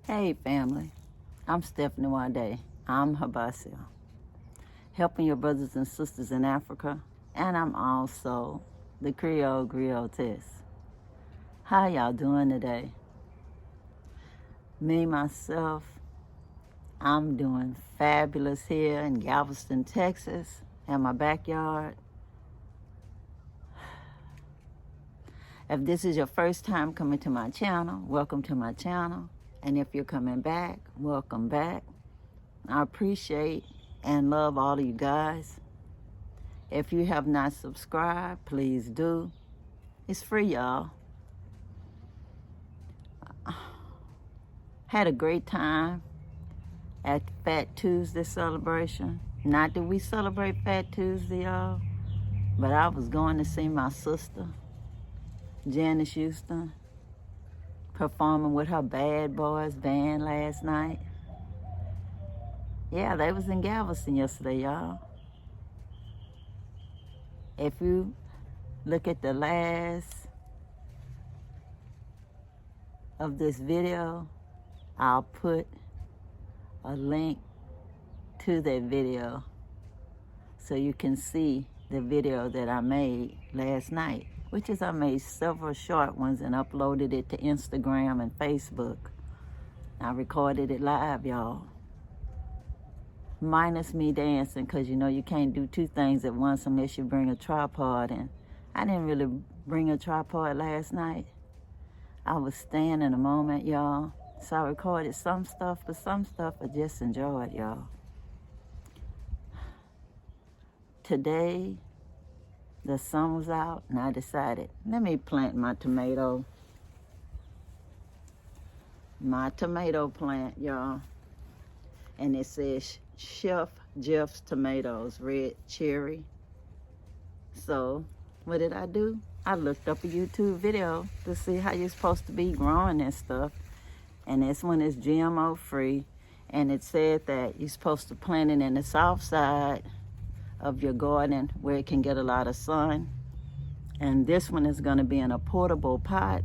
Hey family, I'm Stephanie Wade. I'm HYBASIA, helping your brothers and sisters in Africa, and I'm also the Creole Griotess. How y'all doing today? Me, myself, I'm doing fabulous here in Galveston, Texas, in my backyard. If this is your first time coming to my channel, welcome to my channel. And if you're coming back, welcome back. I appreciate and love all of you guys. If you have not subscribed, please do. It's free, y'all. Had a great time at Fat Tuesday celebration. Not that we celebrate Fat Tuesday, y'all, but I was going to see my sister, Janice Houston, performing with her Bad Boys band last night. Yeah, they was in Galveston yesterday, y'all. If you look at the last of this video, I'll put a link to that video so you can see the video that I made last night, which is I made several short ones and uploaded it to Instagram and Facebook. I recorded it live, y'all. Minus me dancing, because you know you can't do two things at once unless you bring a tripod. And I didn't really bring a tripod last night. I was staying in the moment, y'all. So I recorded some stuff, but some stuff I just enjoyed, y'all. Today, the sun was out, and I decided, let me plant my tomato plant, y'all. And it says Chef Jeff's tomatoes, red cherry. So what did I do? I looked up a YouTube video to see how you're supposed to be growing this stuff. And this one is GMO free. And it said that you're supposed to plant it in the south side of your garden where it can get a lot of sun. And this one is gonna be in a portable pot.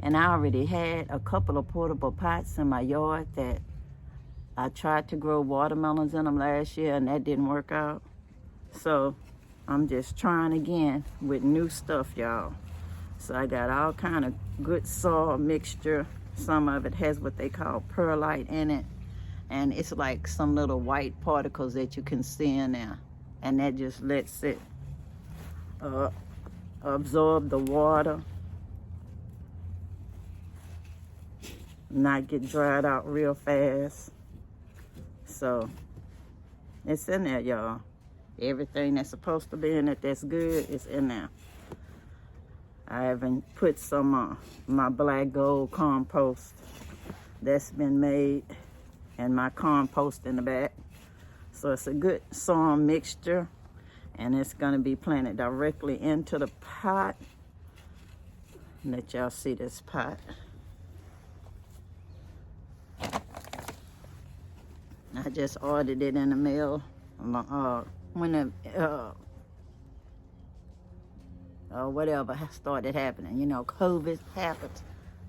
And I already had a couple of portable pots in my yard that I tried to grow watermelons in them last year and that didn't work out. So I'm just trying again with new stuff, y'all. So I got all kind of good soil mixture. Some of it has what they call perlite in it. And it's like some little white particles that you can see in there. And that just lets it absorb the water, not get dried out real fast. So it's in there, y'all. Everything that's supposed to be in it that's good is in there. I haven't put some my black gold compost that's been made and my compost in the back. So it's a good soil mixture, and it's gonna be planted directly into the pot. Let y'all see this pot. I just ordered it in the mail when whatever started happening. You know, COVID happened.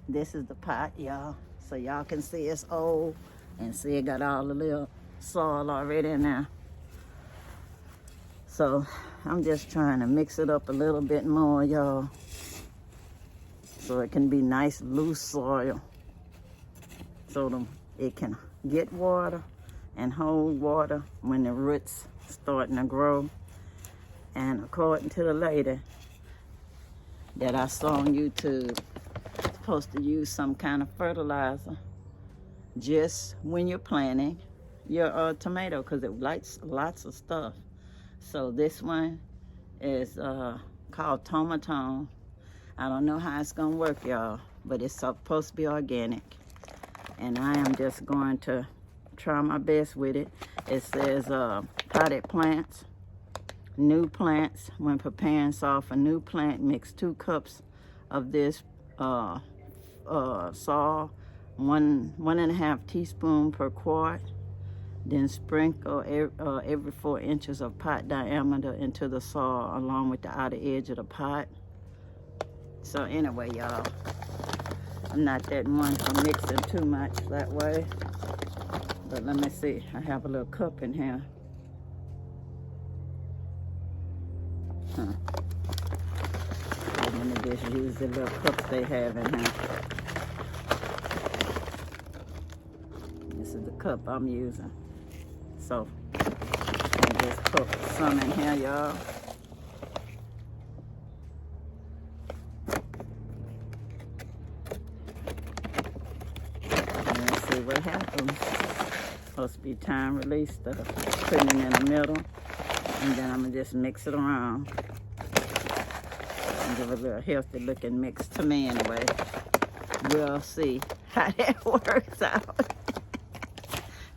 This is the pot, y'all. So y'all can see it's old and see it got all the little soil already in there. So I'm just trying to mix it up a little bit more, y'all, so it can be nice loose soil, so it can get water and hold water when the roots starting to grow. And according to the lady that I saw on YouTube, supposed to use some kind of fertilizer just when you're planting your tomato, because it likes lots of stuff. So this one is called Tomatone. I don't know how it's gonna work, y'all, but it's supposed to be organic. And I am just going to try my best with it. It says potted plants, new plants. When preparing soil for new plant, mix 2 cups of this soil, 1.5 teaspoon per quart. Then sprinkle every 4 inches of pot diameter into the soil along with the outer edge of the pot. So anyway, y'all, I'm not that one for mixing too much that way. But let me see. I have a little cup in here. I'm gonna just use the little cups they have in here. This is the cup I'm using. So I just put some in here, y'all. Let's see what happens. Supposed to be time release stuff. Putting it in the middle, and then I'm gonna just mix it around and give it a little healthy looking mix to me anyway. We'll see how that works out.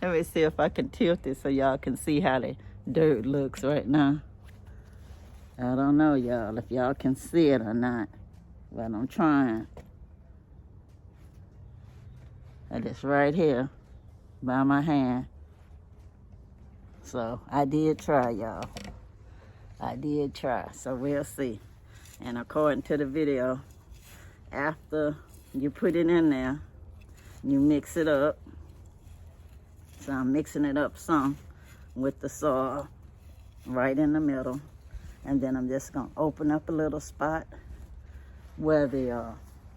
Let me see if I can tilt it so y'all can see how the dirt looks right now. I don't know, y'all, if y'all can see it or not, but I'm trying. And it's right here by my hand. So I did try, y'all. I did try, so we'll see. And according to the video, after you put it in there, you mix it up. So I'm mixing it up some with the soil right in the middle. And then I'm just gonna open up a little spot where the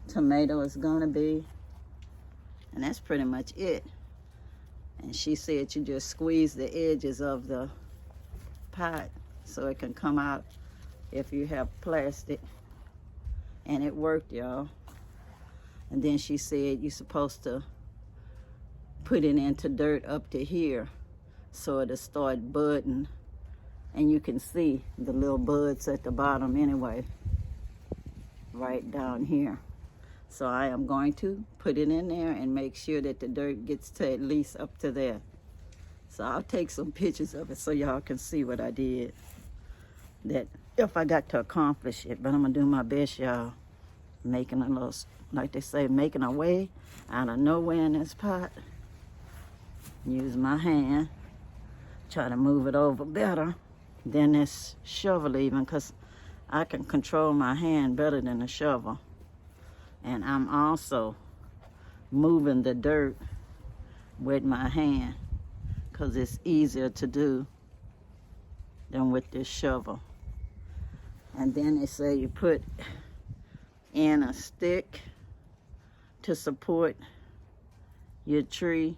tomato is gonna be. And that's pretty much it. And she said you just squeeze the edges of the pot so it can come out if you have plastic. And it worked, y'all. And then she said you're supposed to put it into dirt up to here so it'll start budding. And you can see the little buds at the bottom anyway, right down here. So I am going to put it in there and make sure that the dirt gets to at least up to there. So I'll take some pictures of it so y'all can see what I did. That if I got to accomplish it, but I'm gonna do my best, y'all. Making a little, like they say, making a way out of nowhere in this pot. Use my hand, try to move it over better than this shovel even, because I can control my hand better than the shovel. And I'm also moving the dirt with my hand because it's easier to do than with this shovel. And then they say you put in a stick to support your tree,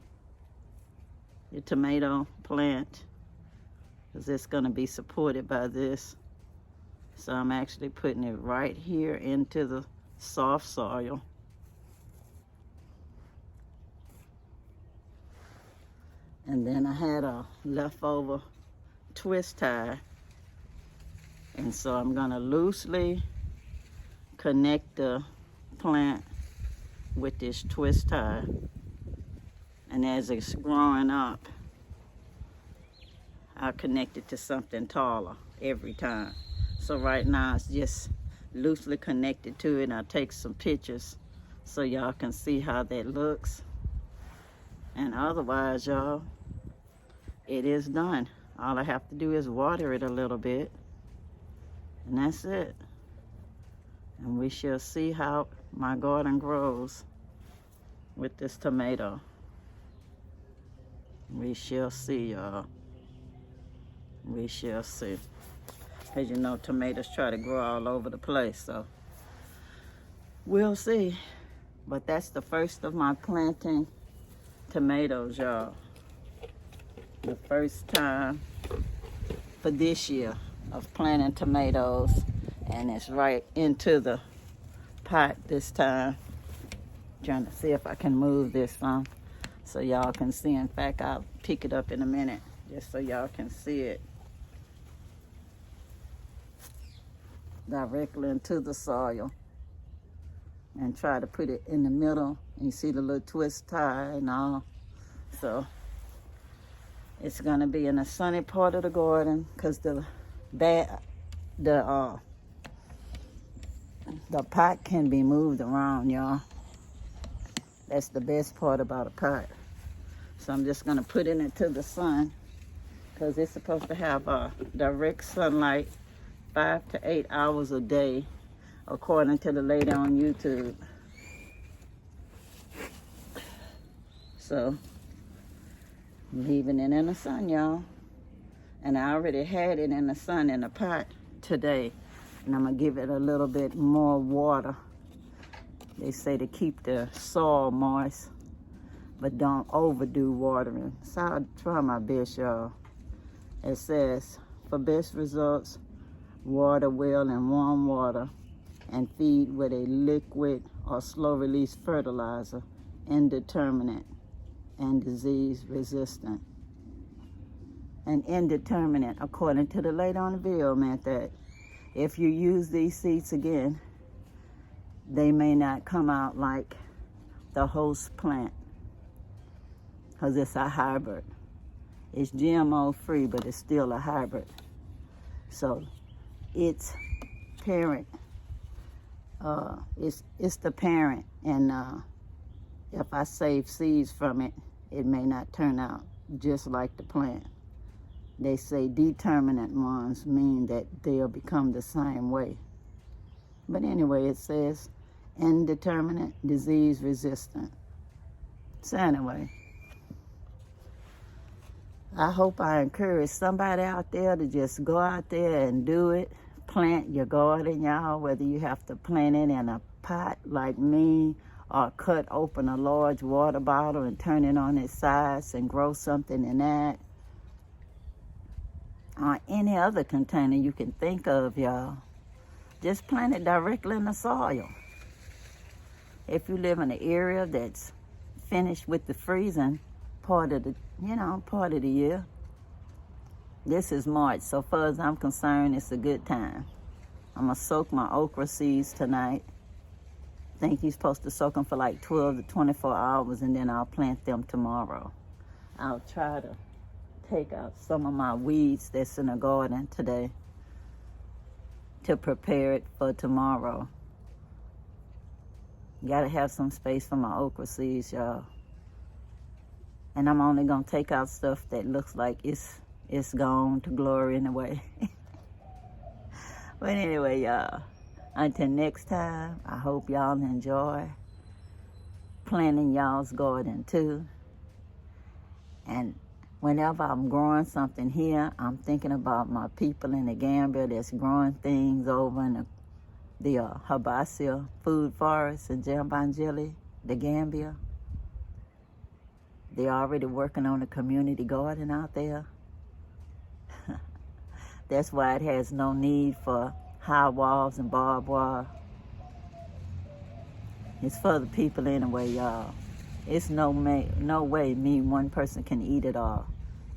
your tomato plant, because it's going to be supported by this. So I'm actually putting it right here into the soft soil. And then I had a leftover twist tie, and so I'm gonna loosely connect the plant with this twist tie, and as it's growing up I'll connect it to something taller every time. So right now it's just loosely connected to it, and I'll take some pictures so y'all can see how that looks. And otherwise, y'all, it is done. All I have to do is water it a little bit, and that's it. And we shall see how my garden grows with this tomato. We shall see, y'all. We shall see. As you know, tomatoes try to grow all over the place, so we'll see. But that's the first of my planting tomatoes, y'all. The first time for this year of planting tomatoes, and it's right into the pot this time. Trying to see if I can move this some so y'all can see. In fact, I'll pick it up in a minute just so y'all can see it. Directly into the soil, and try to put it in the middle. And you see the little twist tie and all. So it's gonna be in a sunny part of the garden, because the pot can be moved around, y'all. That's the best part about a pot. So I'm just gonna put it into the sun, because it's supposed to have direct sunlight 5 to 8 hours a day, according to the lady on YouTube. So, leaving it in the sun, y'all. And I already had it in the sun in a pot today. And I'm going to give it a little bit more water. They say to keep the soil moist, but don't overdo watering. So I'll try my best, y'all. It says, for best results, water well in warm water and feed with a liquid or slow-release fertilizer, indeterminate and disease-resistant. And indeterminate, according to the lady on the video, meant that if you use these seeds again, they may not come out like the host plant, because it's a hybrid. It's GMO free, but it's still a hybrid. So its parent, it's the parent, and if I save seeds from it, it may not turn out just like the plant. They say determinate ones mean that they'll become the same way. But anyway, it says indeterminate, disease resistant. So anyway, I hope I encourage somebody out there to just go out there and do it. Plant your garden, y'all, whether you have to plant it in a pot like me, or cut open a large water bottle and turn it on its sides and grow something in that. Or any other container you can think of, y'all. Just plant it directly in the soil. If you live in an area that's finished with the freezing part of the year. This is March, so far as I'm concerned, it's a good time. I'm gonna soak my okra seeds tonight. I think you're supposed to soak them for like 12 to 24 hours, and then I'll plant them tomorrow. I'll try to take out some of my weeds that's in the garden today to prepare it for tomorrow. Gotta have some space for my okra seeds, y'all. And I'm only gonna take out stuff that looks like it's gone to glory in a way. But anyway, y'all, until next time, I hope y'all enjoy planting y'all's garden too. And whenever I'm growing something here, I'm thinking about my people in the Gambia that's growing things over in the HYBASIA food forest in Jambanjili, the Gambia. They're already working on a community garden out there. That's why it has no need for high walls and barbed wire. It's for the people anyway, y'all. It's no way me, one person, can eat it all.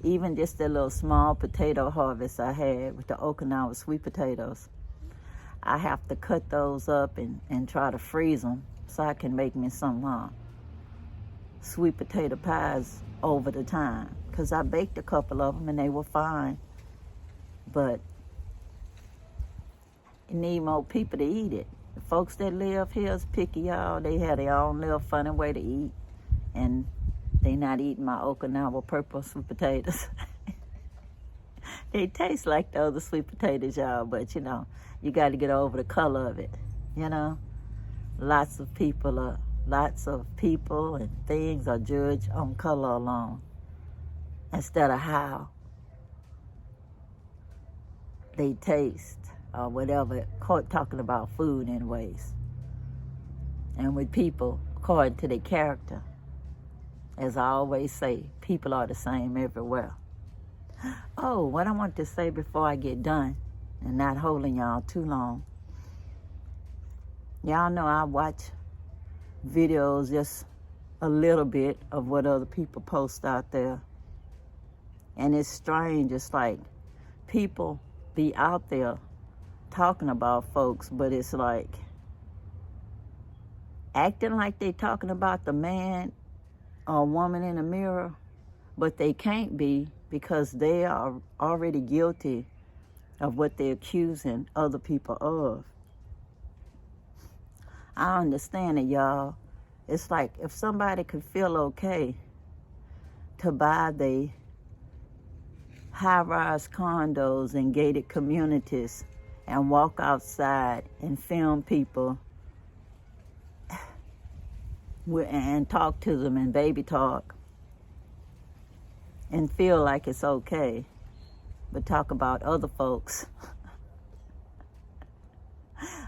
Even just that little small potato harvest I had with the Okinawa sweet potatoes, I have to cut those up and try to freeze them so I can make me some sweet potato pies over the time. Because I baked a couple of them and they were fine. But you need more people to eat it. The folks that live here is picky, y'all. They have their own little funny way to eat. And they not eating my Okinawa purple sweet potatoes. They taste like the other sweet potatoes, y'all. But, you got to get over the color of it, Lots of people and things are judged on color alone instead of how they taste or whatever, talking about food anyways. And with people, according to their character, as I always say, people are the same everywhere. Oh, what I want to say before I get done and not holding y'all too long. Y'all know I watch videos, just a little bit of what other people post out there. And it's strange. It's like people be out there talking about folks, but it's like acting like they talking about the man or woman in the mirror, but they can't be because they are already guilty of what they're accusing other people of. I understand it, y'all. It's like if somebody could feel okay to buy the high-rise condos and gated communities and walk outside and film people and talk to them and baby talk and feel like it's okay, but talk about other folks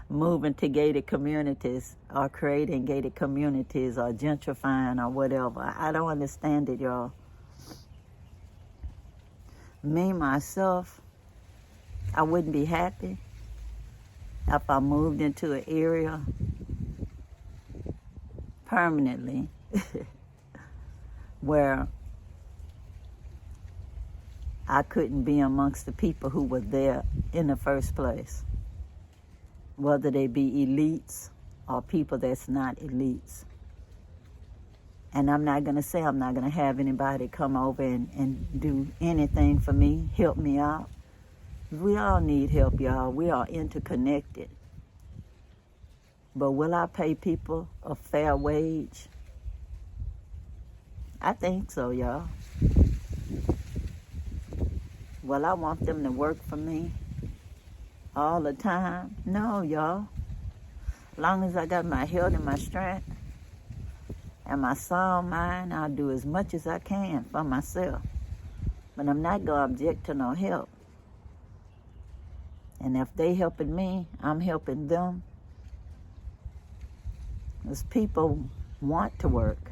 moving to gated communities or creating gated communities or gentrifying or whatever. I don't understand it, y'all. Me, myself, I wouldn't be happy if I moved into an area permanently where I couldn't be amongst the people who were there in the first place, whether they be elites or people that's not elites. And I'm not going to say I'm not going to have anybody come over and do anything for me, help me out. We all need help, y'all. We are interconnected. But will I pay people a fair wage? I think so, y'all. Well, I want them to work for me all the time. No, y'all. As long as I got my health and my strength and my sound mind, I'll do as much as I can for myself. But I'm not going to object to no help. And if they helping me, I'm helping them. Because people want to work.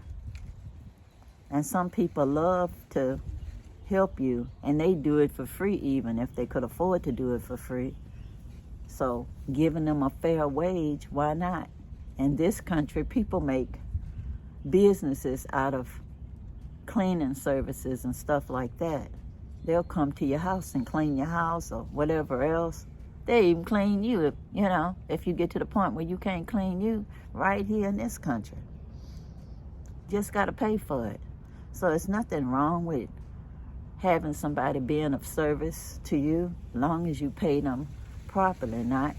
And some people love to help you, and they do it for free even if they could afford to do it for free. So giving them a fair wage, why not? In this country, people make businesses out of cleaning services and stuff like that. They'll come to your house and clean your house or whatever else. They even clean you, if you get to the point where you can't clean you right here in this country. Just got to pay for it. So it's nothing wrong with having somebody being of service to you, long as you pay them properly, not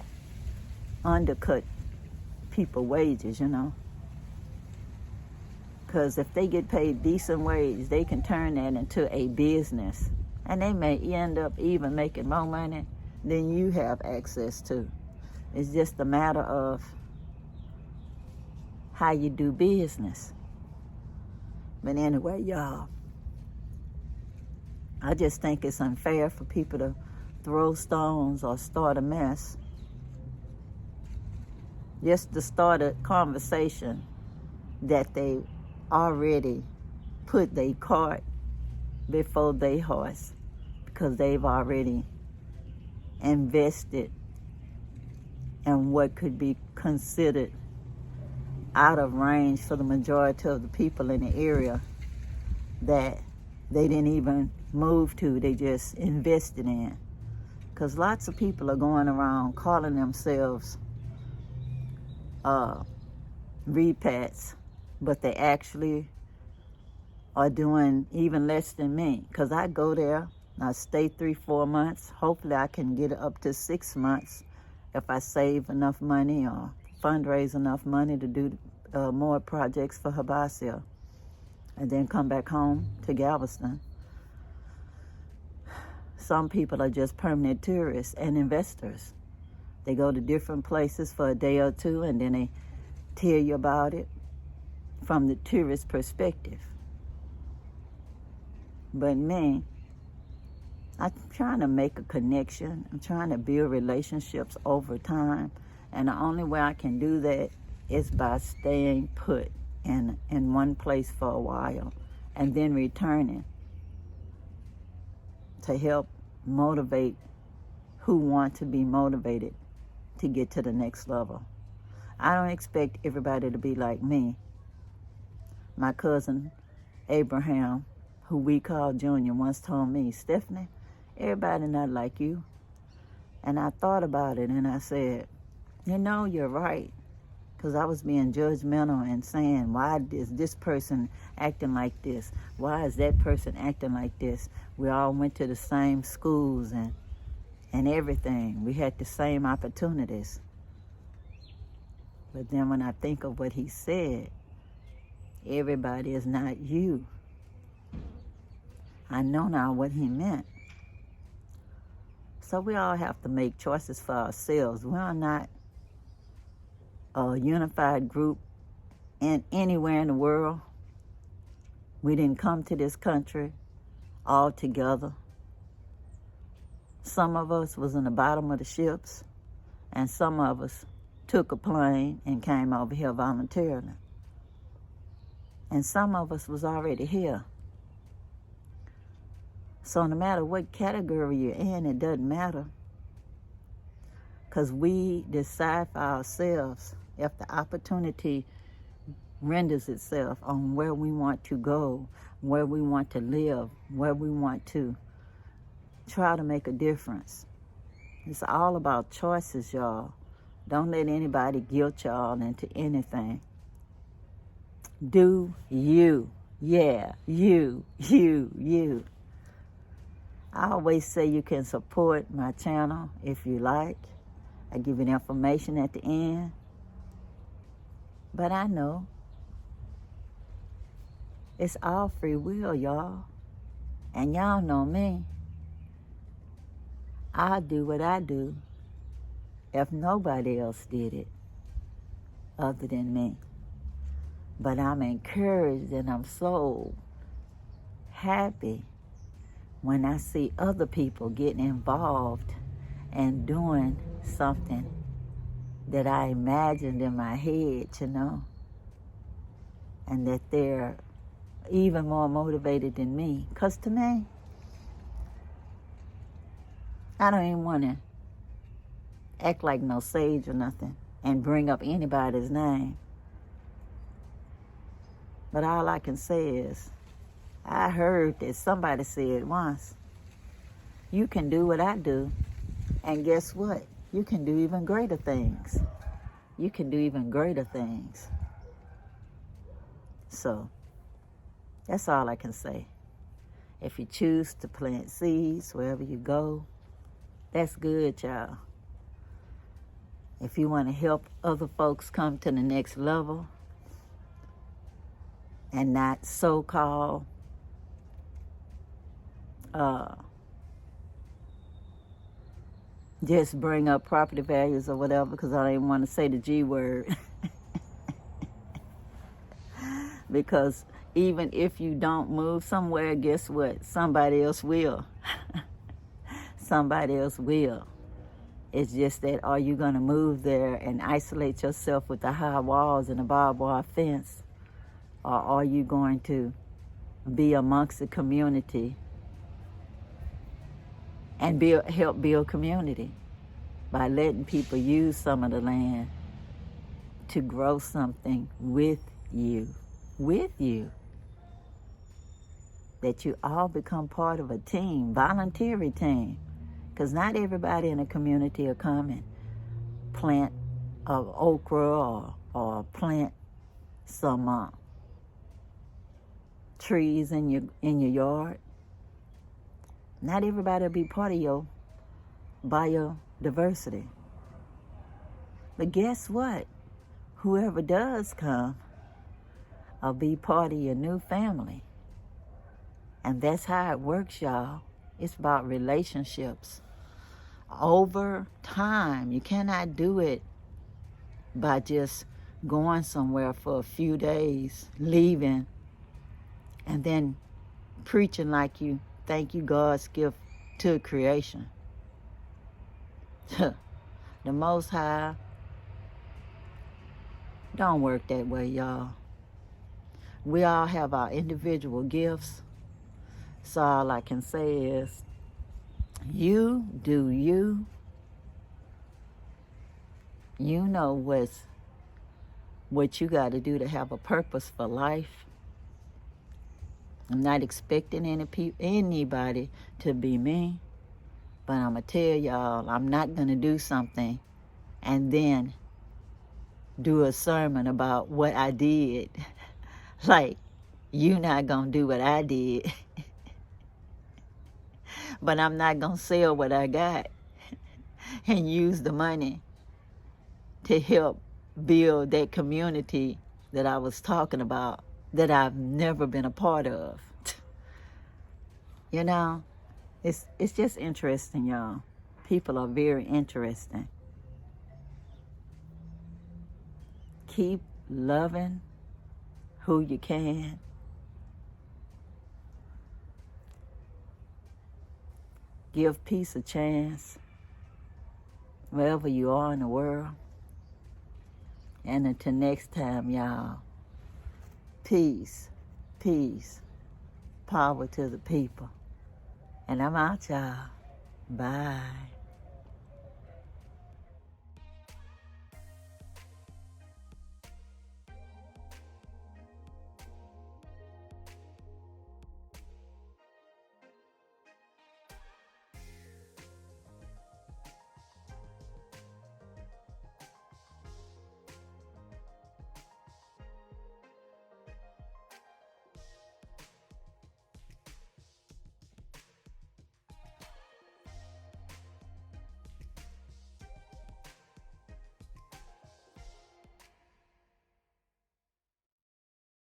undercut people wages, Because if they get paid decent wage, they can turn that into a business. And they may end up even making more money than you have access to. It's just a matter of how you do business. But anyway, y'all, I just think it's unfair for people to throw stones or start a mess just to start a conversation that they already put their cart before their horse, because they've already invested in what could be considered out of range for the majority of the people in the area that they didn't even move to, they just invested in. Because lots of people are going around calling themselves repats, but they actually are doing even less than me. Because I go there, I stay 3-4 months. Hopefully I can get it up to 6 months if I save enough money or fundraise enough money to do more projects for HYBASIA, and then come back home to Galveston. Some people are just permanent tourists and investors. They go to different places for a day or two, and then they tell you about it from the tourist perspective. But me, I'm trying to make a connection. I'm trying to build relationships over time. And the only way I can do that is by staying put in one place for a while and then returning to help motivate who want to be motivated to get to the next level. I don't expect everybody to be like me. My cousin Abraham, who we call Junior, once told me, Stephanie, everybody not like you. And I thought about it and I said, you're right. Because I was being judgmental and saying, why is this person acting like this? Why is that person acting like this? We all went to the same schools and everything. We had the same opportunities. But then when I think of what he said, everybody is not you. I know now what he meant. So we all have to make choices for ourselves. We are not a unified group anywhere in the world. We didn't come to this country all together. Some of us was in the bottom of the ships, and some of us took a plane and came over here voluntarily. And some of us was already here. So no matter what category you're in, it doesn't matter. Because we decide for ourselves if the opportunity renders itself on where we want to go, where we want to live, where we want to try to make a difference. It's all about choices, y'all. Don't let anybody guilt y'all into anything. Do you. Yeah, you. I always say you can support my channel if you like. I give you the information at the end. But I know it's all free will, y'all. And y'all know me. I do what I do if nobody else did it other than me. But I'm encouraged and I'm so happy when I see other people getting involved and doing something that I imagined in my head, you know, and that they're even more motivated than me. Because to me, I don't even want to act like no sage or nothing and bring up anybody's name. But all I can say is, I heard that somebody said once, you can do what I do, and guess what? You can do even greater things. You can do even greater things. So, that's all I can say. If you choose to plant seeds wherever you go, that's good, y'all. If you want to help other folks come to the next level and not so-called just bring up property values or whatever, because I don't even want to say the G word. Because even if you don't move somewhere, guess what? Somebody else will. Somebody else will. It's just that, are you going to move there and isolate yourself with the high walls and the barbed wire fence? Or are you going to be amongst the community and help build community by letting people use some of the land to grow something with you? With you. That you all become part of a team, voluntary team. Because not everybody in a community will come and plant okra or plant some trees in your yard. Not everybody will be part of your biodiversity. But guess what? Whoever does come will be part of your new family. And that's how it works, y'all. It's about relationships. Over time, you cannot do it by just going somewhere for a few days, leaving, and then preaching like you think you God's gift to creation. The Most High don't work that way, y'all. We all have our individual gifts. So all I can say is, you do you. You know what you got to do to have a purpose for life. I'm not expecting anybody to be me, but I'm going to tell y'all, I'm not going to do something and then do a sermon about what I did. Like, you not going to do what I did. But I'm not going to sell what I got and use the money to help build that community that I was talking about that I've never been a part of. You know, it's just interesting, y'all. People are very interesting. Keep loving who you can. Give peace a chance wherever you are in the world. And until next time, y'all, peace, peace, power to the people. And I'm out, y'all. Bye.